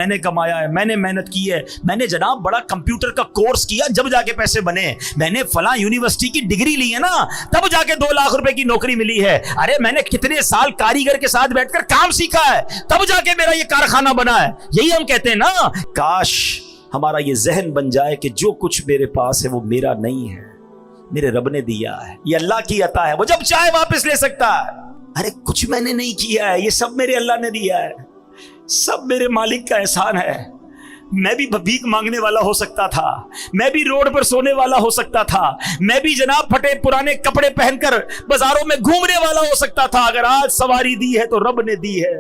میں نے کمایا ہے, میں نے محنت کی ہے, میں نے جناب بڑا کمپیوٹر کا کورس کیا جب جا کے پیسے بنے, میں نے فلاں یونیورسٹی کی ڈگری لی ہے نا تب جا کے 2 لاکھ روپے کی نوکری ملی ہے, ارے میں نے کتنے سال کاریگر کے ساتھ بیٹھ کر کام سیکھا ہے تب جا کے میرا یہ کارخانہ بنا ہے. یہی ہم کہتے ہیں نا, کاش ہمارا یہ ذہن بن جائے کہ جو کچھ میرے پاس ہے وہ میرا نہیں ہے, میرے رب نے دیا ہے, یہ اللہ کی عطا ہے, وہ جب چاہے واپس لے سکتا ہے. ارے کچھ میں نے نہیں کیا ہے, یہ سب میرے اللہ نے دیا ہے, سب میرے مالک کا احسان ہے. میں بھی بھیک مانگنے والا ہو سکتا تھا, میں بھی روڈ پر سونے والا ہو سکتا تھا, میں بھی جناب پھٹے پرانے کپڑے پہن کر بازاروں میں گھومنے والا ہو سکتا تھا. اگر آج سواری دی ہے تو رب نے دی ہے,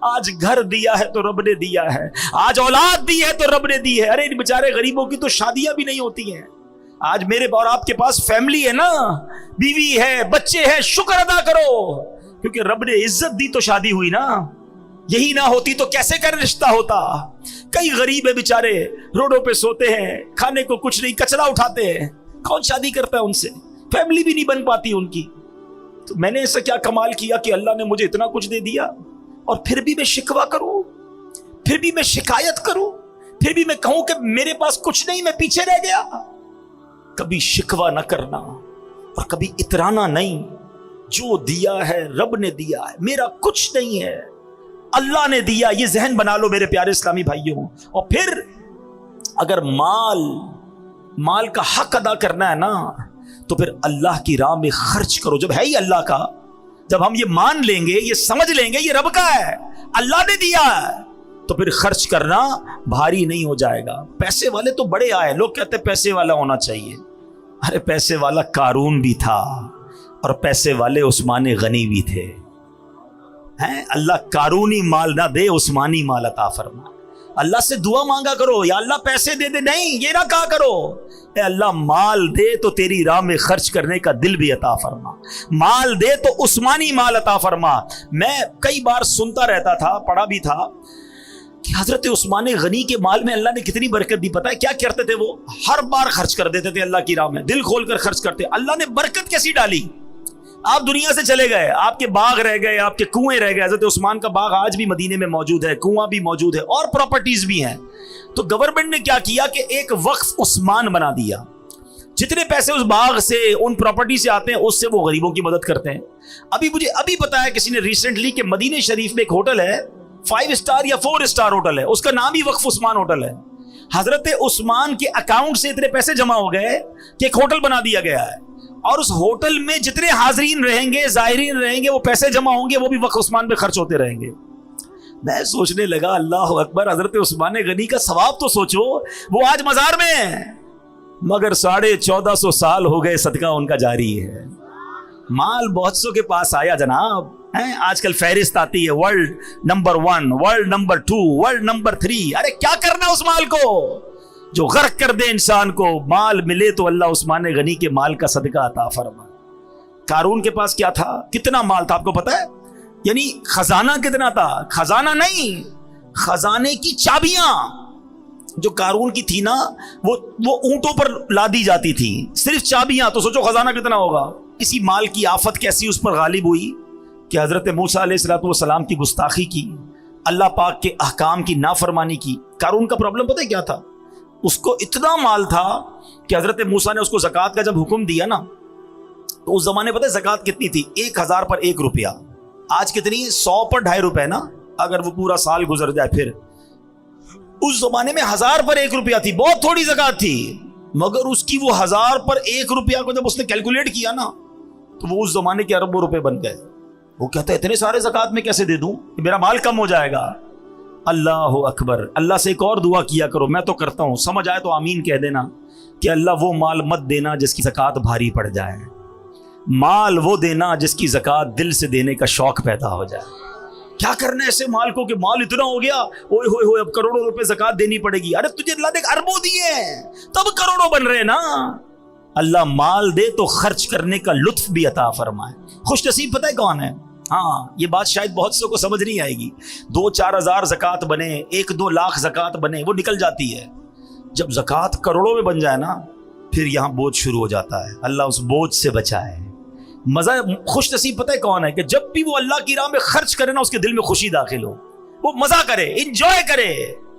آج گھر دیا ہے تو رب نے دیا ہے, آج اولاد دی ہے تو رب نے دی ہے. ارے ان بیچارے غریبوں کی تو شادیاں بھی نہیں ہوتی ہیں. آج میرے اور آپ کے پاس فیملی ہے نا, بیوی ہے, بچے ہیں, شکر ادا کرو کیونکہ رب نے عزت دی تو شادی ہوئی نا. یہی نہ ہوتی تو کیسے کر رشتہ ہوتا. کئی غریب ہے بیچارے, روڈوں پہ سوتے ہیں, کھانے کو کچھ نہیں, کچرا اٹھاتے ہیں, کون شادی کرتا ہے ان سے, فیملی بھی نہیں بن پاتی ان کی. تو میں نے ایسا کیا کمال کیا کہ اللہ نے مجھے اتنا کچھ دے دیا اور پھر بھی میں شکوہ کروں, پھر بھی میں شکایت کروں, پھر بھی میں کہوں کہ میرے پاس کچھ نہیں, میں پیچھے رہ گیا. کبھی شکوہ نہ کرنا اور کبھی اترانا نہیں. جو دیا ہے رب نے دیا ہے, میرا کچھ نہیں ہے, اللہ نے دیا. یہ ذہن بنا لو میرے پیارے اسلامی بھائیوں. اور پھر اگر مال کا حق ادا کرنا ہے نا تو پھر اللہ کی راہ میں خرچ کرو. جب ہے ہی اللہ کا, جب ہم یہ مان لیں گے, یہ سمجھ لیں گے یہ رب کا ہے, اللہ نے دیا ہے, تو پھر خرچ کرنا بھاری نہیں ہو جائے گا. پیسے والے تو بڑے آئے, لوگ کہتے ہیں پیسے والا ہونا چاہیے. ارے پیسے والا قارون بھی تھا اور پیسے والے عثمان غنی بھی تھے. اللہ قارونی مال نہ دے, عثمانی مال عطا فرما. اللہ سے دعا مانگا کرو, یا اللہ پیسے دے دے, نہیں یہ نہ کہا کرو, اے اللہ مال دے تو تیری راہ میں خرچ کرنے کا دل بھی عطا فرما, مال دے تو عثمانی مال عطا فرما. میں کئی بار سنتا رہتا تھا, پڑھا بھی تھا کہ حضرت عثمان غنی کے مال میں اللہ نے کتنی برکت دی. پتہ ہے کیا کرتے تھے وہ؟ ہر بار خرچ کر دیتے تھے اللہ کی راہ میں, دل کھول کر خرچ کرتے. اللہ نے برکت کیسی ڈالی. آپ دنیا سے چلے گئے, آپ کے باغ رہ گئے, آپ کے کنویں رہ گئے. حضرت عثمان کا باغ آج بھی مدینے میں موجود ہے, کنواں بھی موجود ہے, اور پراپرٹیز بھی ہیں. تو گورنمنٹ نے کیا کیا کہ ایک وقف عثمان بنا دیا. جتنے پیسے اس باغ سے, ان پراپرٹی سے آتے ہیں, اس سے وہ غریبوں کی مدد کرتے ہیں. مجھے بتایا کسی نے ریسنٹلی کہ مدینے شریف میں ایک ہوٹل ہے, 5 اسٹار یا 4 اسٹار ہوٹل ہے, اس کا نام ہی وقف عثمان ہوٹل ہے. حضرت عثمان کے اکاؤنٹ سے اتنے پیسے جمع ہو گئے کہ ایک ہوٹل بنا دیا گیا ہے, اور اس ہوٹل میں جتنے حاضرین رہیں گے, زائرین رہیں گے, وہ پیسے جمع ہوں گے, وہ بھی وقف عثمان پہ خرچ ہوتے رہیں گے. میں سوچنے لگا اللہ اکبر, حضرت عثمان غنی کا ثواب تو سوچو, وہ آج مزار میں ہیں مگر 1450 سال ہو گئے صدقہ ان کا جاری ہے. مال بہت سو کے پاس آیا جناب. آج کل فہرست آتی ہے, world number 1, world number 2, world number 3. ارے کیا کرنا اس مال کو جو غرق کر دے انسان کو. مال ملے تو اللہ عثمان غنی کے مال کا صدقہ عطا فرما. قارون کے پاس کیا تھا, کتنا مال تھا آپ کو پتا ہے؟ یعنی خزانہ کتنا تھا, خزانہ نہیں, خزانے کی چابیاں جو قارون کی تھی نا, وہ اونٹوں پر لادی جاتی تھی, صرف چابیاں. تو سوچو خزانہ کتنا ہوگا. اسی مال کی آفت کیسی اس پر غالب ہوئی کہ حضرت موسیٰ علیہ السلام کی گستاخی کی, اللہ پاک کے احکام کی نافرمانی کی. قارون کا پرابلم پتہ ہے کیا تھا؟ اس کو اتنا مال تھا کہ حضرت موسیٰ نے اس کو زکوٰۃ کا جب حکم دیا نا, تو اس زمانے پتہ ہے زکوٰۃ کتنی تھی؟ 1000 پر 1 روپیہ. آج کتنی؟ 100 پر 2.5 روپے نا, اگر وہ پورا سال گزر جائے. پھر اس زمانے میں 1000 پر 1 روپیہ تھی, بہت تھوڑی زکوٰۃ تھی. مگر اس کی وہ 1000 پر 1 روپیہ کو جب اس نے کیلکولیٹ کیا نا, تو وہ اس زمانے کے اربوں روپے بن گئے. وہ کہتا ہے اتنے سارے زکوٰۃ میں کیسے دے دوں, میرا مال کم ہو جائے گا. اللہ اکبر. اللہ سے ایک اور دعا کیا کرو, میں تو کرتا ہوں, سمجھ آئے تو آمین کہہ دینا, کہ اللہ وہ مال مت دینا جس کی زکوٰۃ بھاری پڑ جائے, مال وہ دینا جس کی زکوٰۃ دل سے دینے کا شوق پیدا ہو جائے. کیا کرنا ہے ایسے مال کو کہ مال اتنا ہو گیا, اوئے ہوئے ہوئے اب کروڑوں روپے زکوٰۃ دینی پڑے گی. ارے تجھے اللہ نے اربوں دیے ہیں تب کروڑوں بن رہے نا. اللہ مال دے تو خرچ کرنے کا لطف بھی عطا فرمائے. خوش نصیب پتہ ہے کون ہے؟ ہاں, یہ بات شاید بہت سو کو سمجھ نہیں آئے گی. 2-4 ہزار زکوٰۃ بنے, 1-2 لاکھ زکوٰۃ بنے, وہ نکل جاتی ہے. جب زکوٰۃ کروڑوں میں بن جائے نا, پھر یہاں بوجھ شروع ہو جاتا ہے. اللہ اس بوجھ سے بچائے. مزہ خوش نصیب پتہ ہے کون ہے؟ کہ جب بھی وہ اللہ کی راہ میں خرچ کرے نا, اس کے دل میں خوشی داخل ہو, وہ مزہ کرے, انجوائے کرے.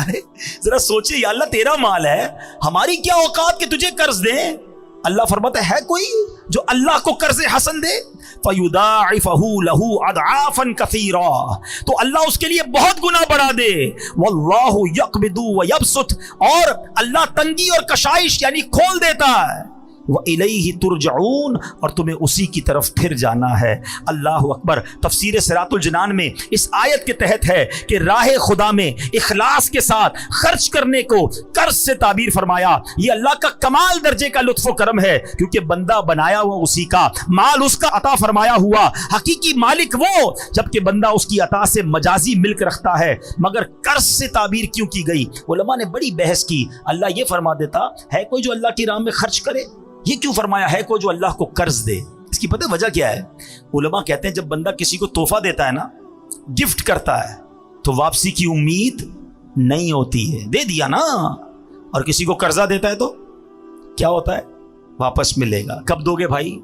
ارے ذرا سوچے، یا اللہ تیرا مال ہے، ہماری کیا اوقات کہ تجھے قرض دیں؟ اللہ فرماتا ہے کوئی جو اللہ کو قرض حسن دے؟ فَيُضَاعِفَهُ لَهُ أَضْعَافًا كَثِيرًا، تو اللہ اس کے لیے بہت گنا بڑھا دے۔ وَاللَّهُ يَقْبِضُ وَيَبْسُطُ، اور اللہ تنگی اور کشائش یعنی کھول دیتا ہے۔ وَإِلَيْهِ تُرْجَعُونَ، اور تمہیں اسی کی طرف پھر جانا ہے۔ اللہ اکبر۔ تفسیر صراط الجنان میں اس آیت کے تحت ہے کہ راہ خدا میں اخلاص کے ساتھ خرچ کرنے کو قرض سے تعبیر فرمایا۔ یہ اللہ کا کمال درجے کا لطف و کرم ہے، کیونکہ بندہ بنایا ہوا اسی کا، مال اس کا عطا فرمایا ہوا، حقیقی مالک وہ، جبکہ بندہ اس کی عطا سے مجازی ملک رکھتا ہے۔ مگر قرض سے تعبیر کیوں کی گئی؟ علماء نے بڑی بحث کی۔ اللہ یہ فرما دیتا ہے کوئی جو اللہ کی راہ میں خرچ کرے، یہ کیوں فرمایا ہے کوئی جو اللہ کو قرض دے؟ اس کی پتہ وجہ کیا ہے؟ علماء کہتے ہیں جب بندہ کسی کو تحفہ دیتا ہے نا، گفٹ کرتا ہے، تو واپسی کی امید نہیں ہوتی ہے، دے دیا نا۔ اور کسی کو قرضہ دیتا ہے تو کیا ہوتا ہے؟ واپس ملے گا۔ کب دو گے بھائی؟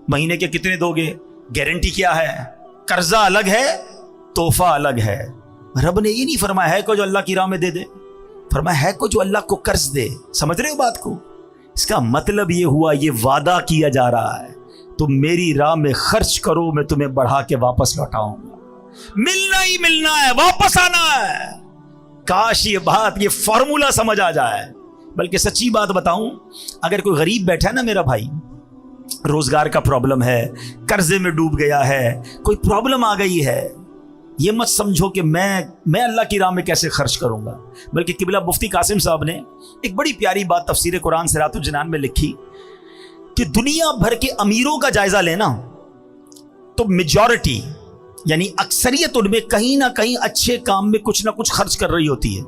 مہینے کے کتنے دو گے؟ گارنٹی کیا ہے؟ قرضہ الگ ہے، تحفہ الگ ہے۔ رب نے یہ نہیں فرمایا ہے کوئی جو اللہ کی راہ میں دے دے، فرمایا ہے کوئی جو اللہ کو قرض دے۔ سمجھ رہے ہو بات کو؟ اس کا مطلب یہ ہوا، یہ وعدہ کیا جا رہا ہے تم میری راہ میں خرچ کرو، میں تمہیں بڑھا کے واپس لوٹاؤں گا۔ ملنا ہی ملنا ہے، واپس آنا ہے۔ کاش یہ بات، یہ فارمولا سمجھ آ جائے۔ بلکہ سچی بات بتاؤں، اگر کوئی غریب بیٹھا ہے نا میرا بھائی، روزگار کا پرابلم ہے، قرضے میں ڈوب گیا ہے، کوئی پرابلم آ گئی ہے، یہ مت سمجھو کہ میں اللہ کی راہ میں کیسے خرچ کروں گا۔ بلکہ قبلہ مفتی قاسم صاحب نے ایک بڑی پیاری بات تفسیر قرآن صراط الجنان میں لکھی کہ دنیا بھر کے امیروں کا جائزہ لینا تو میجورٹی یعنی اکثریت ان میں کہیں نہ کہیں اچھے کام میں کچھ نہ کچھ خرچ کر رہی ہوتی ہے،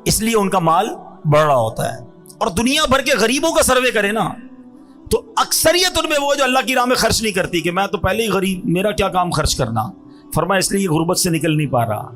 اس لیے ان کا مال بڑھ رہا ہوتا ہے۔ اور دنیا بھر کے غریبوں کا سروے کرے نا تو اکثریت ان میں وہ جو اللہ کی راہ میں خرچ نہیں کرتی، کہ میں تو پہلے ہی غریب، میرا کیا کام خرچ کرنا۔ فرمایا اس لیے غربت سے نکل نہیں پا رہا۔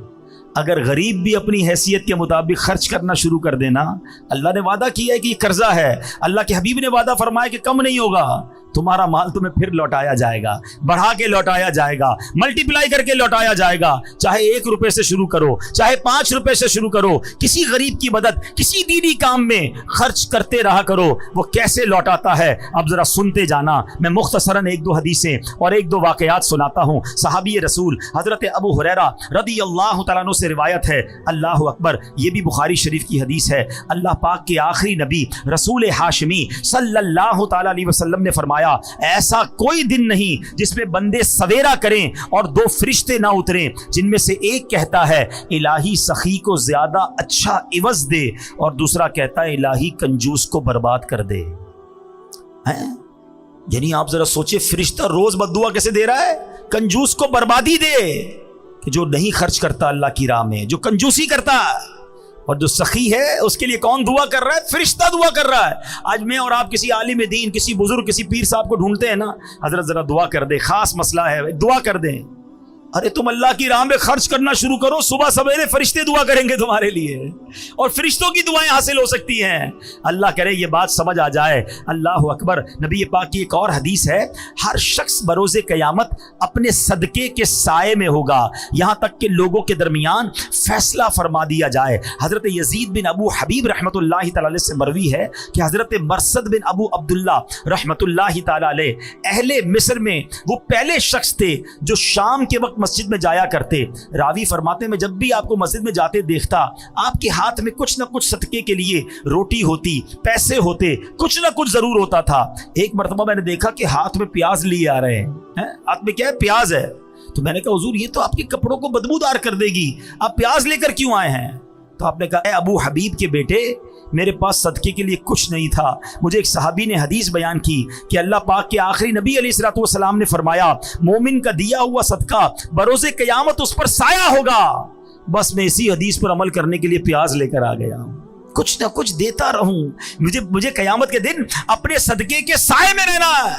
اگر غریب بھی اپنی حیثیت کے مطابق خرچ کرنا شروع کر دینا، اللہ نے وعدہ کیا ہے کہ یہ قرضہ ہے، اللہ کے حبیب نے وعدہ فرمایا کہ کم نہیں ہوگا، تمہارا مال تمہیں پھر لوٹایا جائے گا، بڑھا کے لوٹایا جائے گا، ملٹیپلائی کر کے لوٹایا جائے گا۔ چاہے 1 روپے سے شروع کرو، چاہے 5 روپے سے شروع کرو، کسی غریب کی مدد، کسی دینی کام میں خرچ کرتے رہا کرو۔ وہ کیسے لوٹاتا ہے اب ذرا سنتے جانا۔ میں مختصراً 1-2 حدیثیں اور 1-2 واقعات سناتا ہوں۔ صحابی رسول حضرت ابو ہریرہ رضی اللہ تعالیٰ عنہ سے روایت ہے، اللہ اکبر، یہ بھی بخاری شریف کی حدیث ہے۔ اللہ پاک کے آخری نبی رسول ہاشمی صلی اللہ تعالیٰ علیہ وسلم نے فرمایا، ایسا کوئی دن نہیں جس میں بندے سویرا کریں اور 2 فرشتے نہ اتریں، جن میں سے ایک کہتا ہے الہی سخی کو زیادہ اچھا عوض دے، اور دوسرا کہتا ہے الہی کنجوس کو برباد کر دے۔ یعنی آپ ذرا سوچیں، فرشتہ روز بددعا کیسے دے رہا ہے؟ کنجوس کو بربادی دے، کہ جو نہیں خرچ کرتا اللہ کی راہ میں، جو کنجوسی کرتا ہے، اور جو سخی ہے اس کے لیے کون دعا کر رہا ہے؟ فرشتہ دعا کر رہا ہے۔ آج میں اور آپ کسی عالم دین، کسی بزرگ، کسی پیر صاحب کو ڈھونڈتے ہیں نا، حضرت ذرا دعا کر دے، خاص مسئلہ ہے، دعا کر دیں۔ ارے تم اللہ کی راہ میں خرچ کرنا شروع کرو، صبح سویرے فرشتے دعا کریں گے تمہارے لیے، اور فرشتوں کی دعائیں حاصل ہو سکتی ہیں۔ اللہ کرے یہ بات سمجھ آ جائے۔ اللہ اکبر۔ نبی پاک کی ایک اور حدیث ہے، ہر شخص بروز قیامت اپنے صدقے کے سائے میں ہوگا، یہاں تک کہ لوگوں کے درمیان فیصلہ فرما دیا جائے۔ حضرت یزید بن ابو حبیب رحمۃ اللہ تعالی علیہ سے مروی ہے کہ حضرت مرثد بن ابو عبداللہ رحمۃ اللہ تعالی علیہ اہل مصر میں وہ پہلے شخص تھے جو شام کے وقت مسجد میں جایا کرتے۔ راوی فرماتے میں جب بھی آپ کو مسجد میں جاتے دیکھتا، آپ کے ہاتھ میں کچھ نہ کچھ صدقے کے لیے روٹی ہوتی، پیسے ہوتے، کچھ نہ کچھ ضرور ہوتا تھا۔ ایک مرتبہ میں نے دیکھا کہ ہاتھ میں پیاز لیے آ رہے ہیں، ہاتھ میں کیا ہے؟ پیاز ہے۔ تو میں نے کہا حضور یہ تو آپ کے کپڑوں کو بدبودار کر دے گی، آپ پیاز لے کر کیوں آئے ہیں؟ تو آپ نے کہا اے ابو حبیب کے بیٹے، میرے پاس صدقے کے لیے کچھ نہیں تھا۔ مجھے ایک صحابی نے حدیث بیان کی کہ اللہ پاک کے آخری نبی علیہ الصلوۃ والسلام نے فرمایا، مومن کا دیا ہوا صدقہ بروز قیامت اس پر سایہ ہوگا۔ بس میں اسی حدیث پر عمل کرنے کے لیے پیاز لے کر آ گیا ہوں، کچھ نہ کچھ دیتا رہوں، مجھے قیامت کے دن اپنے صدقے کے سائے میں رہنا ہے۔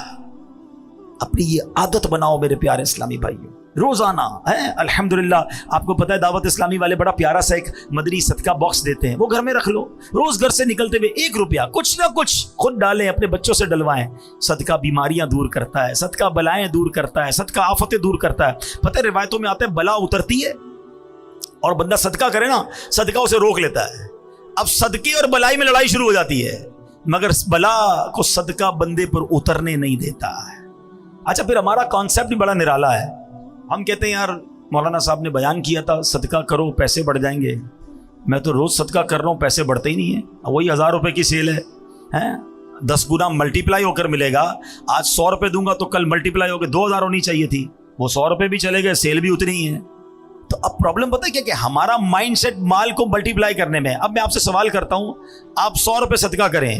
اپنی یہ عادت بناؤ میرے پیارے اسلامی بھائیوں، روزانہ ہے۔ الحمدللہ آپ کو پتہ ہے دعوت اسلامی والے بڑا پیارا سا ایک مدنی صدقہ باکس دیتے ہیں، وہ گھر میں رکھ لو، روز گھر سے نکلتے ہوئے 1 روپیہ کچھ نہ کچھ خود ڈالیں، اپنے بچوں سے ڈلوائیں۔ صدقہ بیماریاں دور کرتا ہے، صدقہ بلائیں دور کرتا ہے، صدقہ آفتیں دور کرتا ہے۔ پتہ ہے روایتوں میں آتا ہے بلا اترتی ہے اور بندہ صدقہ کرے نا, صدقہ اسے روک لیتا ہے. اب صدقے اور بلائی میں لڑائی شروع ہو جاتی ہے, مگر بلا کو صدقہ بندے پر اترنے نہیں دیتا ہے. اچھا پھر ہمارا کانسیپٹ بھی بڑا نرالا ہے. ہم کہتے ہیں یار مولانا صاحب نے بیان کیا تھا صدقہ کرو پیسے بڑھ جائیں گے. میں تو روز صدقہ کر رہا ہوں, پیسے بڑھتے ہی نہیں ہیں. وہی 1000 روپے کی سیل ہے, 10 گنا ملٹیپلائی ہو کر ملے گا. آج 100 روپے دوں گا تو کل ملٹیپلائی ہو کے 2000 ہونی چاہیے تھی, وہ 100 روپے بھی چلے گئے, سیل بھی اتنی ہی ہے. تو اب پرابلم پتہ ہے کیا کہ ہمارا مائنڈ سیٹ مال کو ملٹیپلائی کرنے میں. اب میں آپ سے سوال کرتا ہوں, آپ 100 روپے صدقہ کریں,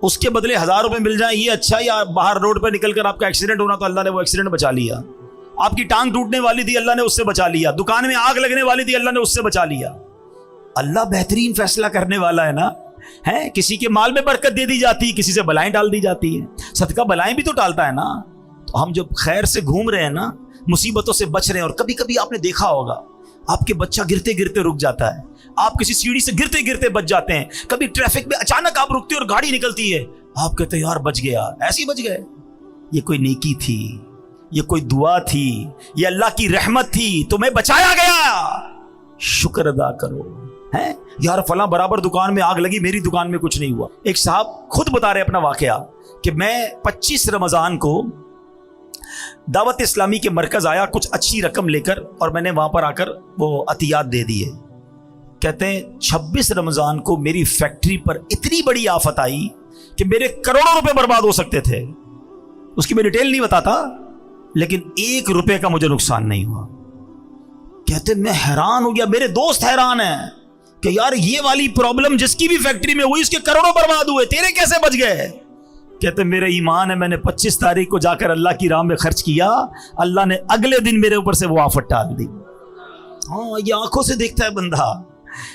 اس کے بدلے 1000 روپے مل جائیں, یہ اچھا, یا باہر روڈ پہ نکل کر آپ کا ایکسیڈنٹ ہونا تو اللہ نے وہ ایکسیڈنٹ بچا لیا, آپ کی ٹانگ ٹوٹنے والی تھی اللہ نے اس سے بچا لیا, دکان میں آگ لگنے والی تھی اللہ نے اس سے بچا لیا. اللہ بہترین فیصلہ کرنے والا ہے نا. ہے کسی کے مال میں برکت دے دی جاتی, کسی سے بلائیں ڈال دی جاتی ہیں. صدقہ بلائیں بھی تو ٹالتا ہے نا. تو ہم جب خیر سے گھوم رہے ہیں نا, مصیبتوں سے بچ رہے ہیں, اور کبھی کبھی آپ نے دیکھا ہوگا آپ کے بچہ گرتے گرتے رک جاتا ہے, آپ کسی سیڑھی سے گرتے گرتے بچ جاتے ہیں, کبھی ٹریفک میں اچانک آپ رکتے اور گاڑی نکلتی ہے, آپ کہتے ہیں یار بچ گیا, ایسے ہی بچ گئے. یہ کوئی نیکی تھی, یہ کوئی دعا تھی, یہ اللہ کی رحمت تھی, تمہیں بچایا گیا, شکر ادا کرو. ہے یار فلاں برابر دکان میں آگ لگی, میری دکان میں کچھ نہیں ہوا. ایک صاحب خود بتا رہے اپنا واقعہ کہ میں 25 رمضان کو دعوت اسلامی کے مرکز آیا کچھ اچھی رقم لے کر, اور میں نے وہاں پر آ کر وہ عطیات دے دیے. کہتے ہیں 26 رمضان کو میری فیکٹری پر اتنی بڑی آفت آئی کہ میرے کروڑوں روپے برباد ہو سکتے تھے. اس کی میں ڈیٹیل نہیں بتاتا, لیکن 1 روپے کا مجھے نقصان نہیں ہوا. کہتے میں حیران ہو گیا, میرے دوست حیران ہیں کہ یار یہ والی پرابلم جس کی بھی فیکٹری میں ہوئی اس کے کروڑوں برباد ہوئے, تیرے کیسے بچ گئے؟ کہتے میرے ایمان ہے, میں نے 25 تاریخ کو جا کر اللہ کی راہ میں خرچ کیا, اللہ نے اگلے دن میرے اوپر سے وہ آفت ڈال دی. ہاں یہ آنکھوں سے دیکھتا ہے بندہ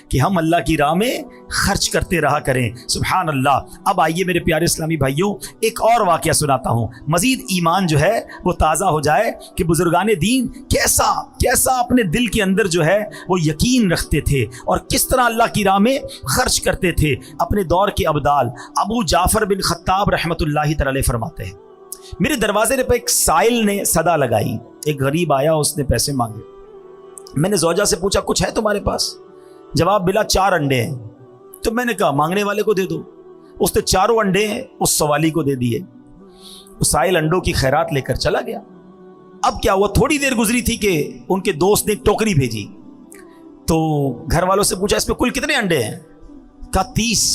کہ ہم اللہ کی راہ میں خرچ کرتے رہا کریں. سبحان اللہ. اب آئیے میرے پیارے اسلامی بھائیوں, ایک اور واقعہ سناتا ہوں, مزید ایمان جو ہے وہ تازہ ہو جائے کہ بزرگان دین کیسا اپنے دل کے اندر جو ہے وہ یقین رکھتے تھے, اور کس طرح اللہ کی راہ میں خرچ کرتے تھے. اپنے دور کے ابدال ابو جعفر بن خطاب رحمۃ اللہ تعالی فرماتے ہیں, میرے دروازے پہ ایک سائل نے صدا لگائی. ایک غریب آیا, اس نے پیسے مانگے. میں نے زوجہ سے پوچھا کچھ ہے تمہارے پاس؟ جواب ملا 4 انڈے ہیں. تو میں نے کہا مانگنے والے کو دے دو. اس نے 4 انڈے اس سوالی کو دے دیے. اس سائل انڈوں کی خیرات لے کر چلا گیا. اب کیا ہوا, تھوڑی دیر گزری تھی کہ ان کے دوست نے ایک ٹوکری بھیجی. تو گھر والوں سے پوچھا اس پہ کل کتنے انڈے ہیں؟ کہا 30.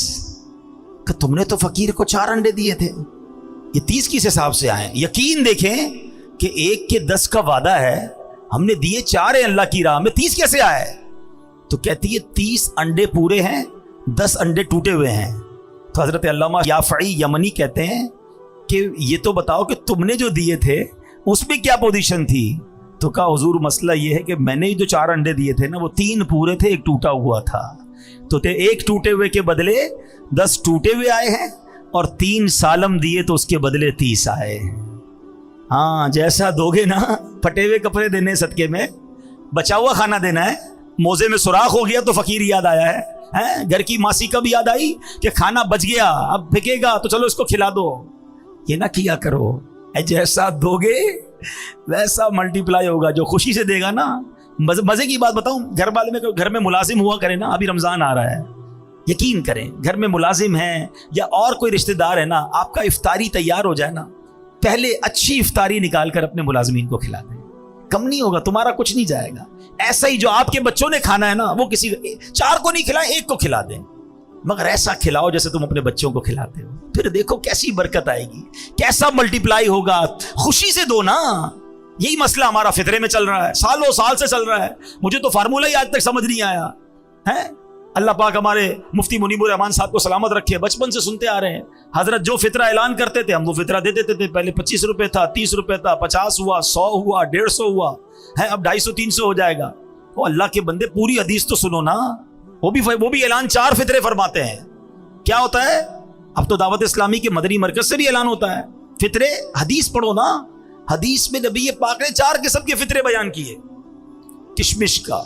کہ تم نے تو فقیر کو 4 انڈے دیے تھے, یہ 30 کس حساب سے آئے؟ یقین دیکھیں کہ 1 کے 10 کا وعدہ ہے, ہم نے دیے 4 ہیں اللہ کی راہ میں, 30 کیسے آئے؟ تو کہتی ہے 30 انڈے پورے ہیں, 10 انڈے ٹوٹے ہوئے ہیں. تو حضرت علامہ یافعی یمنی کہتے ہیں کہ یہ تو بتاؤ کہ تم نے جو دیے تھے اس میں کیا پوزیشن تھی؟ تو کہا حضور مسئلہ یہ ہے کہ میں نے جو 4 انڈے دیے تھے نا وہ 3 پورے تھے, 1 ٹوٹا ہوا تھا. تو 1 ٹوٹے ہوئے کے بدلے 10 ٹوٹے ہوئے آئے ہیں, اور 3 سالم دیے تو اس کے بدلے 30 آئے. ہاں جیسا دو گے نا, پھٹے ہوئے کپڑے دینے صدقے میں, بچا ہوا کھانا دینا ہے. موزے میں سوراخ ہو گیا تو فقیر یاد آیا ہے, گھر کی ماسی کب یاد آئی کہ کھانا بچ گیا, اب پھکے گا تو چلو اس کو کھلا دو. یہ نہ کیا کرو, جیسا دو گے ویسا ملٹیپلائی ہوگا. جو خوشی سے دے گا نا, مزے کی بات بتاؤں, گھر والے میں گھر میں ملازم ہوا کرے نا, ابھی رمضان آ رہا ہے, یقین کریں گھر میں ملازم ہیں یا اور کوئی رشتہ دار ہے نا, آپ کا افطاری تیار ہو جائے نا, پہلے اچھی افطاری نکال کر اپنے ملازمین کو کھلا دیں. کم نہیں ہوگا, تمہارا کچھ نہیں جائے گا. ایسا ہی جو آپ کے بچوں نے کھانا ہے نا, وہ کسی 4 کو نہیں کھلائیں, 1 کو کھلا دیں, مگر ایسا کھلاؤ جیسے تم اپنے بچوں کو کھلاتے ہو. پھر دیکھو کیسی برکت آئے گی, کیسا ملٹیپلائی ہوگا. خوشی سے دو نا. یہی مسئلہ ہمارا فطرے میں چل رہا ہے, سالوں سال سے چل رہا ہے. مجھے تو فارمولہ ہی آج تک سمجھ نہیں آیا ہے. اللہ پاک ہمارے مفتی منیب الرحمان صاحب کو سلامت رکھے, بچپن سے سنتے آ رہے ہیں حضرت جو فطرہ اعلان کرتے تھے ہم وہ فطرہ دے دیتے تھے. پہلے 25 روپے تھا, 30 روپے تھا, 50 ہوا, 100 ہوا, 150 ہوا ہے, اب 250 300 ہو جائے گا. وہ اللہ کے بندے پوری حدیث تو سنو نا, وہ بھی اعلان 4 فطرے فرماتے ہیں. کیا ہوتا ہے؟ اب تو دعوت اسلامی کے مدنی مرکز سے بھی اعلان ہوتا ہے فطرے. حدیث پڑھو نا, حدیث میں نبی پاک نے 4 قسم کے فطرے بیان کیے, کشمش کا,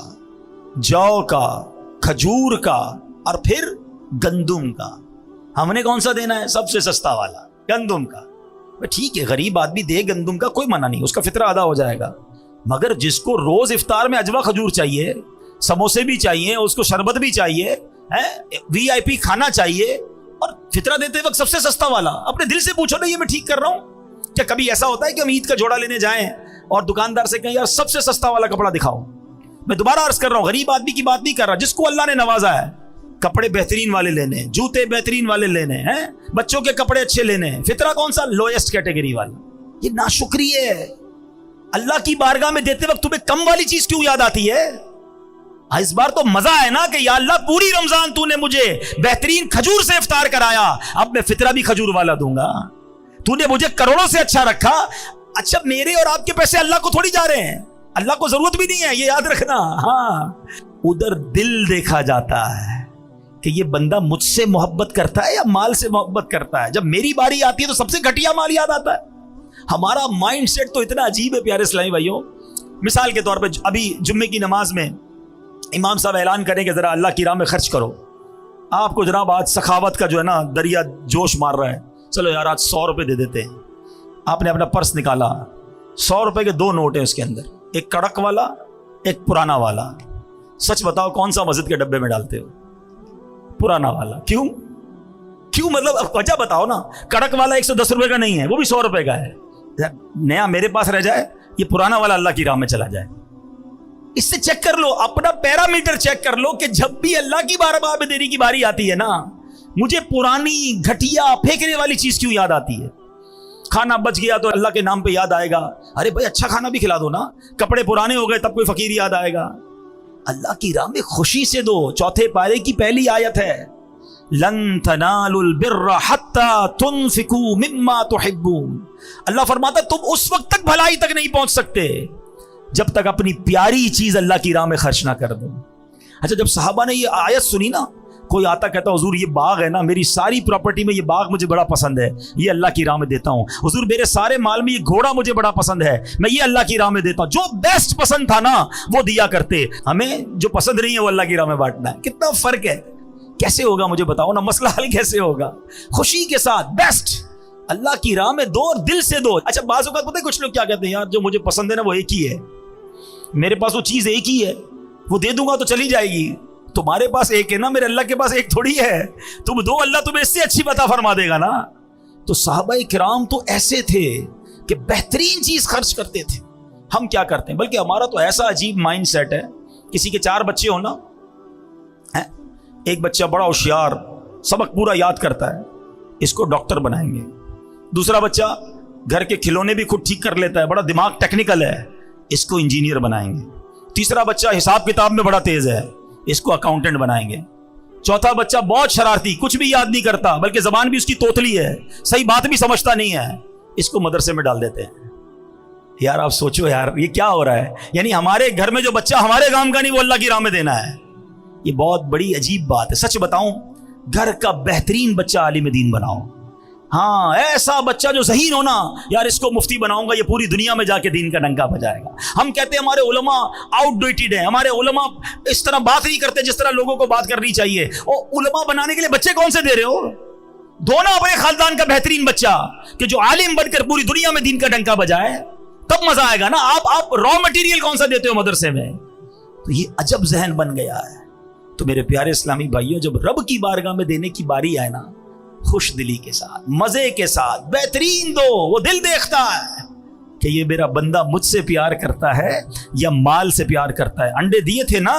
جو کا, کھجور کا, اور پھر گندم کا. ہم نے کون سا دینا ہے؟ سب سے سستا والا, گندم کا. ٹھیک ہے, غریب آدمی دے گندم کا, کوئی منع نہیں, اس کا فطرہ ادا ہو جائے گا. مگر جس کو روز افطار میں اجوا کھجور چاہیے, سموسے بھی چاہیے, اس کو شربت بھی چاہیے, VIP کھانا چاہیے, اور فطرہ دیتے وقت سب سے سستا والا. اپنے دل سے پوچھو نا, یہ میں ٹھیک کر رہا ہوں کیا؟ کبھی ایسا ہوتا ہے کہ ہم عید کا جوڑا لینے جائیں اور دکاندار سے کہیں یار سب سے سستا والا کپڑا دکھاؤ؟ میں دوبارہ عرض کر رہا ہوں, غریب آدمی کی بات نہیں کر رہا, جس کو اللہ نے نوازا ہے, کپڑے بہترین والے لینے, جوتے بہترین والے لینے ہیں, بچوں کے کپڑے اچھے لینے ہیں. فطرہ کون سا؟ لوئسٹ کیٹیگری والا. یہ ناشکری ہے. اللہ کی بارگاہ میں دیتے وقت تمہیں کم والی چیز کیوں یاد آتی ہے؟ اس بار تو مزہ ہے نا کہ یا اللہ پوری رمضان تو نے مجھے بہترین کھجور سے افطار کرایا, اب میں فطرہ بھی کھجور والا دوں گا. تو نے مجھے کروڑوں سے اچھا رکھا. اچھا میرے اور آپ کے پیسے اللہ کو تھوڑی جا رہے ہیں, اللہ کو ضرورت بھی نہیں ہے, یہ یاد رکھنا. ہاں, ادھر دل دیکھا جاتا ہے کہ یہ بندہ مجھ سے محبت کرتا ہے یا مال سے محبت کرتا ہے. جب میری باری آتی ہے تو سب سے گھٹیا مال یاد آتا ہے. ہمارا مائنڈ سیٹ تو اتنا عجیب ہے پیارے اسلامی بھائیوں. مثال کے طور پہ ابھی جمعے کی نماز میں امام صاحب اعلان کریں کہ ذرا اللہ کی راہ میں خرچ کرو. آپ کو جناب آج سخاوت کا جو ہے نا دریا جوش مار رہا ہے, چلو یار آج 100 روپے دے دیتے ہیں. آپ نے اپنا پرس نکالا, 100 روپے کے 2 نوٹ ہیں اس کے اندر, ایک کڑک والا ایک پرانا والا. سچ بتاؤ کون سا مسجد کے ڈبے میں ڈالتے ہو؟ پرانا والا. کیوں مطلب وجہ بتاؤ نا. کڑک والا 110 روپے کا نہیں ہے, وہ بھی 100 روپے کا ہے. نیا میرے پاس رہ جائے, یہ پرانا والا اللہ کی راہ میں چلا جائے. اس سے چیک کر لو, اپنا پیرامیٹر چیک کر لو کہ جب بھی اللہ کی بارگاہ میں دینے کی باری آتی ہے نا, مجھے پرانی گھٹیا پھینکنے والی چیز کیوں یاد آتی ہے؟ کھانا بچ گیا تو اللہ کے نام پہ یاد آئے گا, ارے بھائی اچھا کھانا بھی کھلا دو نا. کپڑے پرانے ہو گئے تب کوئی فقیر یاد آئے گا. اللہ کی راہ میں خوشی سے دو. 4 پارے کی پہلی آیت ہے, لن تنالوا البر حتى تنفقوا مما تحبون. اللہ فرماتا تم اس وقت تک بھلائی تک نہیں پہنچ سکتے جب تک اپنی پیاری چیز اللہ کی راہ میں خرچ نہ کر دو. اچھا جب صحابہ نے یہ آیت سنی نا, کوئی آتا کہتا حضور یہ باغ ہے نا, میری ساری پراپرٹی میں یہ باغ مجھے بڑا پسند ہے, یہ اللہ کی راہ میں دیتا ہوں. حضور میرے سارے مال میں یہ گھوڑا مجھے بڑا پسند ہے, میں یہ اللہ کی راہ میں دیتا ہوں. جو بیسٹ پسند تھا نا وہ دیا کرتے. ہمیں جو پسند نہیں ہے وہ اللہ کی راہ میں بانٹنا ہے. کتنا فرق ہے. کیسے ہوگا مجھے بتاؤ نا, مسئلہ حل کیسے ہوگا؟ خوشی کے ساتھ بیسٹ اللہ کی راہ میں دو اور دل سے دو. اچھا بعض اوقات پتہ ہے کچھ لوگ کیا کہتے ہیں, یار جو مجھے پسند ہے نا وہ ایک ہی ہے, میرے پاس وہ چیز ایک ہی ہے, وہ دے دوں گا تو چلی جائے گی. تمہارے پاس ایک ہے نا, میرے اللہ کے پاس ایک تھوڑی ہے. تم دو, اللہ تمہیں اس سے اچھی عطا فرما دے گا نا. تو صحابہ کرام تو ایسے تھے کہ بہترین چیز خرچ کرتے تھے. ہم کیا کرتے ہیں؟ بلکہ ہمارا تو ایسا عجیب مائنڈ سیٹ ہے, کسی کے 4 بچے ہو نا, ایک بچہ بڑا ہوشیار, سبق پورا یاد کرتا ہے, اس کو ڈاکٹر بنائیں گے. دوسرا بچہ گھر کے کھلونے بھی خود ٹھیک کر لیتا ہے, بڑا دماغ ٹیکنیکل ہے, اس کو انجینئر بنائیں گے. تیسرا بچہ حساب کتاب میں بڑا تیز ہے, اس کو اکاؤنٹنٹ بنائیں گے. چوتھا بچہ بہت شرارتی, کچھ بھی یاد نہیں کرتا, بلکہ زبان بھی اس کی توتلی ہے, صحیح بات بھی سمجھتا نہیں ہے, اس کو مدرسے میں ڈال دیتے ہیں. یار آپ سوچو یار یہ کیا ہو رہا ہے. یعنی ہمارے گھر میں جو بچہ ہمارے کام کا نہیں وہ اللہ کی راہ میں دینا ہے. یہ بہت بڑی عجیب بات ہے. سچ بتاؤں, گھر کا بہترین بچہ عالم دین بناؤ. ہاں ایسا بچہ جو ذہین ہونا, یار اس کو مفتی بناؤں گا, یہ پوری دنیا میں جا کے دین کا ڈنکا بجائے گا. ہم کہتے ہیں ہمارے علماء آؤٹ ڈیٹڈ ہیں, ہمارے علماء اس طرح بات نہیں کرتے جس طرح لوگوں کو بات کرنی چاہیے. اور علماء بنانے کے لیے بچے کون سے دے رہے ہو؟ دو نا اپنے خاندان کا بہترین بچہ کہ جو عالم بن کر پوری دنیا میں دین کا ڈنکا بجائے, تب مزہ آئے گا نا. آپ را مٹیریل کون سا دیتے ہو مدرسے میں؟ تو یہ عجب ذہن بن گیا ہے. تو میرے پیارے اسلامی بھائیوں, جب رب کی بارگاہ میں دینے کی باری آئے نا, خوش دلی کے ساتھ, مزے کے ساتھ, بہترین دو. وہ دل دیکھتا ہے کہ یہ میرا بندہ مجھ سے پیار کرتا ہے یا مال سے پیار کرتا ہے. انڈے دیے تھے نا,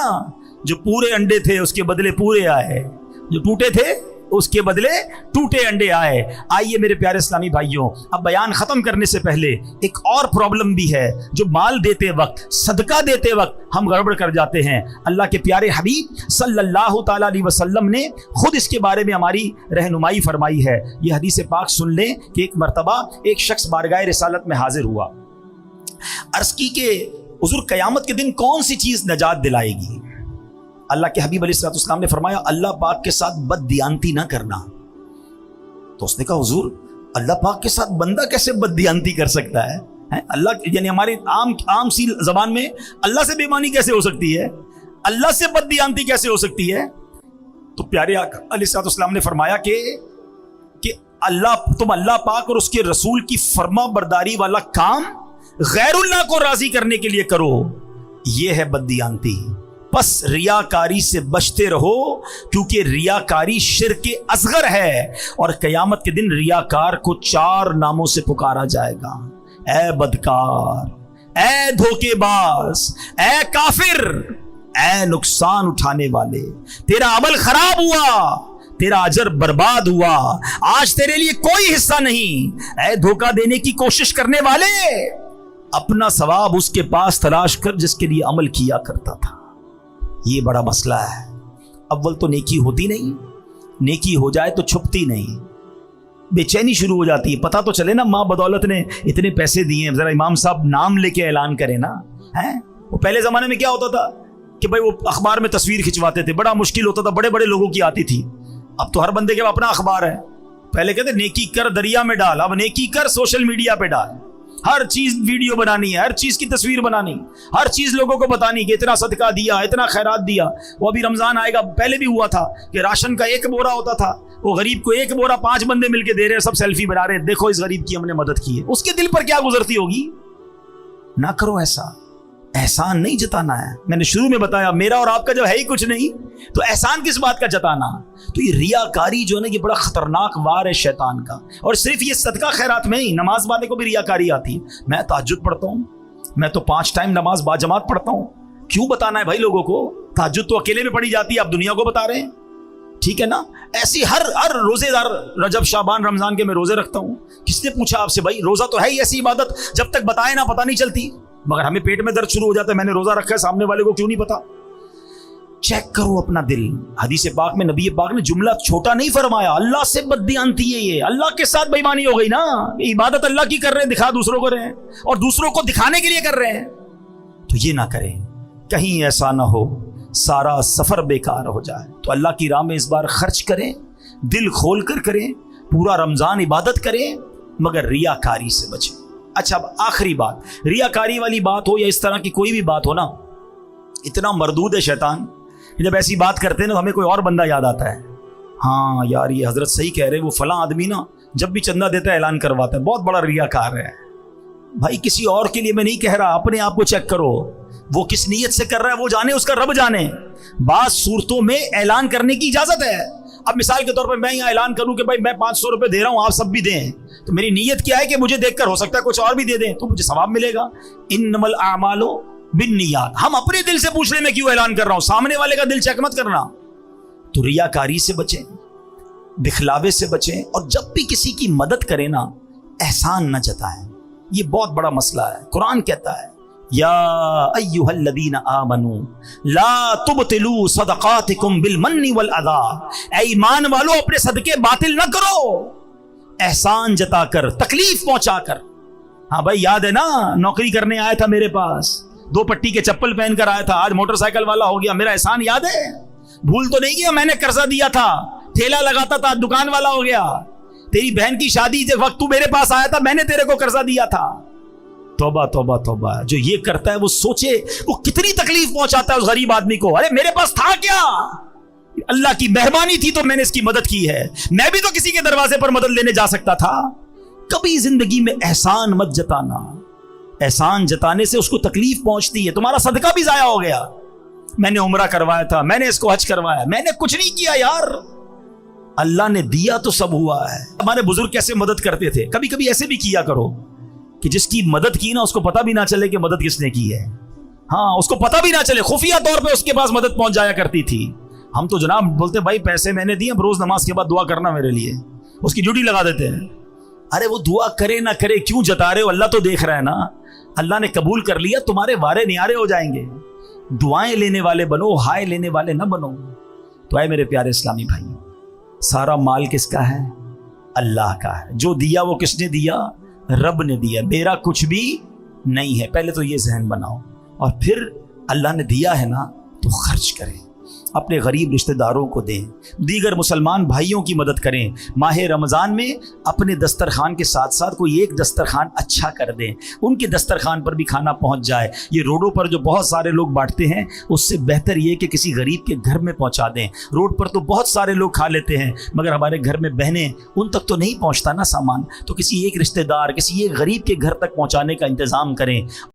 جو پورے انڈے تھے اس کے بدلے پورے آئے, جو ٹوٹے تھے اس کے بدلے ٹوٹے انڈے آئے. آئیے میرے پیارے اسلامی بھائیوں, اب بیان ختم کرنے سے پہلے ایک اور پرابلم بھی ہے جو مال دیتے وقت, صدقہ دیتے وقت ہم گڑبڑ کر جاتے ہیں. اللہ کے پیارے حبیب صلی اللہ تعالیٰ علیہ وسلم نے خود اس کے بارے میں ہماری رہنمائی فرمائی ہے. یہ حدیث پاک سن لیں کہ ایک مرتبہ ایک شخص بارگاہ رسالت میں حاضر ہوا, عرض کی کہ حضور قیامت کے دن کون سی چیز نجات دلائے گی؟ اللہ کے حبیب علیہ السلام نے فرمایا اللہ پاک کے ساتھ بد دیانتی نہ کرنا. تو اس نے کہا حضور اللہ پاک کے ساتھ بندہ کیسے بد دیانتی کر سکتا ہے؟ اللہ یعنی ہماری عام سی زبان میں اللہ سے بے ایمانی کیسے ہو سکتی ہے؟ اللہ سے بد دیانتی کیسے ہو سکتی ہے؟ تو پیارے آقا علیہ السلام نے فرمایا کہ تم اللہ پاک اور اس کے رسول کی فرما برداری والا کام غیر اللہ کو راضی کرنے کے لیے کرو, یہ ہے بد دیانتی. پس ریاکاری سے بچتے رہو کیونکہ ریاکاری شرک اصغر ہے اور قیامت کے دن ریاکار کو 4 ناموں سے پکارا جائے گا. اے بدکار، اے دھوکے باز، اے کافر، اے نقصان اٹھانے والے، تیرا عمل خراب ہوا، تیرا اجر برباد ہوا، آج تیرے لیے کوئی حصہ نہیں. اے دھوکہ دینے کی کوشش کرنے والے، اپنا ثواب اس کے پاس تلاش کر جس کے لیے عمل کیا کرتا تھا. یہ بڑا مسئلہ ہے. اول تو نیکی ہوتی نہیں، نیکی ہو جائے تو چھپتی نہیں، بے چینی شروع ہو جاتی ہے. پتہ تو چلے نا ماں بدولت نے اتنے پیسے دیے ہیں، ذرا امام صاحب نام لے کے اعلان کریں نا. وہ پہلے زمانے میں کیا ہوتا تھا کہ بھائی وہ اخبار میں تصویر کھنچواتے تھے، بڑا مشکل ہوتا تھا، بڑے بڑے لوگوں کی آتی تھی. اب تو ہر بندے کے اپنا اخبار ہے. پہلے کہتے نیکی کر دریا میں ڈال، اب نیکی کر سوشل میڈیا پہ ڈال. ہر چیز ویڈیو بنانی ہے، ہر چیز کی تصویر بنانی، ہر چیز لوگوں کو بتانی کہ اتنا صدقہ دیا، اتنا خیرات دیا. وہ ابھی رمضان آئے گا، پہلے بھی ہوا تھا کہ راشن کا 1 بورا ہوتا تھا، وہ غریب کو 1 بورا 5 بندے مل کے دے رہے ہیں، سب سیلفی بنا رہے ہیں، دیکھو اس غریب کی ہم نے مدد کی ہے. اس کے دل پر کیا گزرتی ہوگی؟ نہ کرو ایسا. احسان نہیں جتانا ہے. میں نے شروع میں بتایا میرا اور آپ کا جو ہے ہی کچھ نہیں، تو احسان کس بات کا جتانا؟ تو یہ ریاکاری جو ہے نا، یہ بڑا خطرناک وار ہے شیطان کا. اور صرف یہ صدقہ خیرات میں ہی، نماز والے کو بھی ریاکاری آتی ہے. میں تہجد پڑھتا ہوں، میں تو 5 ٹائم نماز با جماعت پڑھتا ہوں، کیوں بتانا ہے بھائی لوگوں کو؟ تہجد تو اکیلے میں پڑھی جاتی ہے، آپ دنیا کو بتا رہے ہیں. ٹھیک ہے نا؟ ایسی ہر روزے دار، رجب شعبان رمضان کے میں روزے رکھتا ہوں. کس نے پوچھا آپ سے بھائی؟ روزہ تو ہے ہی ایسی عبادت جب تک بتائے نہ پتہ نہیں چلتی، مگر ہمیں پیٹ میں درد شروع ہو جاتا ہے میں نے روزہ رکھا ہے، سامنے والے کو کیوں نہیں پتا؟ چیک کرو اپنا دل. حدیث پاک میں نبی پاک نے جملہ چھوٹا نہیں فرمایا، اللہ سے بددیانتی ہے یہ، اللہ کے ساتھ بےایمانی ہو گئی نا. عبادت اللہ کی کر رہے ہیں، دکھا دوسروں کو رہے ہیں، اور دوسروں کو دکھانے کے لیے کر رہے ہیں. تو یہ نہ کریں، کہیں ایسا نہ ہو سارا سفر بیکار ہو جائے. تو اللہ کی راہ میں اس بار خرچ کریں، دل کھول کر کریں، پورا رمضان عبادت کریں، مگر ریاکاری سے بچیں. اچھا اب آخری بات، ریاکاری والی بات ہو یا اس طرح کی کوئی بھی بات ہو نا، اتنا مردود ہے شیطان کہ جب ایسی بات کرتے ہیں نا ہمیں کوئی اور بندہ یاد آتا ہے. ہاں یار یہ حضرت صحیح کہہ رہے ہیں، وہ فلاں آدمی نا جب بھی چندہ دیتا ہے اعلان کرواتا ہے، بہت بڑا ریاکار ہے. بھائی کسی اور کے لیے میں نہیں کہہ رہا، اپنے آپ کو چیک کرو، وہ کس نیت سے کر رہا ہے وہ جانے، اس کا رب جانے. بعض صورتوں میں اعلان کرنے کی اجازت ہے. اب مثال کے طور پر میں یہاں اعلان کروں کہ بھائی میں 500 روپے دے رہا ہوں، آپ سب بھی دیں، تو میری نیت کیا ہے کہ مجھے دیکھ کر ہو سکتا ہے کچھ اور بھی دے دیں تو مجھے ثواب ملے گا. انما الاعمال بالنیات. ہم اپنے دل سے پوچھ لیں میں کیوں اعلان کر رہا ہوں، سامنے والے کا دل چیک مت کرنا. تو ریاکاری سے بچیں، دکھلاوے سے بچیں، اور جب بھی کسی کی مدد کریں نا احسان نہ جتائیں. یہ بہت بڑا مسئلہ ہے. قرآن کہتا ہے یا ایھا الذین آمنوا لا تبطلوا صدقاتکم بالمن والاذی. اے ایمان والو اپنے صدقے باطل نہ کرو احسان جتا کر، تکلیف پہنچا کر. ہاں بھائی یاد ہے نا، نوکری کرنے آیا تھا میرے پاس، 2 پٹی کے چپل پہن کر آیا تھا، آج موٹر سائیکل والا ہو گیا. میرا احسان یاد ہے؟ بھول تو نہیں کیا؟ میں نے قرضہ دیا تھا، ٹھیلا لگاتا تھا، دکان والا ہو گیا. تیری بہن کی شادی کے وقت تو میرے پاس آیا تھا، میں نے تیرے کو قرضہ دیا تھا. توبہ توبہ توبہ. جو یہ کرتا ہے وہ سوچے وہ کتنی تکلیف پہنچاتا ہے اس غریب آدمی کو. ارے میرے پاس تھا کیا؟ اللہ کی مہربانی تھی تو میں نے اس کی مدد کی ہے. میں بھی تو کسی کے دروازے پر مدد لینے جا سکتا تھا. کبھی زندگی میں احسان مت جتانا. احسان جتانے سے اس کو تکلیف پہنچتی ہے. تمہارا صدقہ بھی ضائع ہو گیا. میں نے عمرہ کروایا تھا، میں نے اس کو حج کروایا، میں نے کچھ نہیں کیا یار، اللہ نے دیا تو سب ہوا ہے. ہمارے بزرگ کیسے مدد کرتے تھے. کبھی کبھی ایسے بھی کیا کرو کہ جس کی مدد کی نا اس کو پتہ بھی نہ چلے کہ مدد کس نے کی ہے. ہاں اس کو پتہ بھی نہ چلے، خفیہ طور پہ اس کے پاس مدد پہنچ جایا کرتی تھی. ہم تو جناب بولتے بھائی پیسے میں نے دیے، اب روز نماز کے بعد دعا کرنا میرے لیے، اس کی ڈیوٹی لگا دیتے ہیں. ارے وہ دعا کرے نہ کرے کیوں جتا رہے ہو؟ اللہ تو دیکھ رہا ہے نا. اللہ نے قبول کر لیا، تمہارے وارے نیارے ہو جائیں گے. دعائیں لینے والے بنو، ہائے لینے والے نہ بنو. تو اے میرے پیارے اسلامی بھائی، سارا مال کس کا ہے؟ اللہ کا ہے. جو دیا وہ کس نے دیا؟ رب نے دیا. میرا کچھ بھی نہیں ہے. پہلے تو یہ ذہن بناؤ، اور پھر اللہ نے دیا ہے نا تو خرچ کریں، اپنے غریب رشتہ داروں کو دیں، دیگر مسلمان بھائیوں کی مدد کریں. ماہ رمضان میں اپنے دسترخوان کے ساتھ ساتھ کوئی ایک دسترخوان اچھا کر دیں، ان کے دسترخوان پر بھی کھانا پہنچ جائے. یہ روڈوں پر جو بہت سارے لوگ بانٹتے ہیں اس سے بہتر یہ کہ کسی غریب کے گھر میں پہنچا دیں. روڈ پر تو بہت سارے لوگ کھا لیتے ہیں مگر ہمارے گھر میں بہنیں، ان تک تو نہیں پہنچتا نا سامان. تو کسی ایک رشتہ دار، کسی ایک غریب کے گھر تک پہنچانے کا انتظام کریں.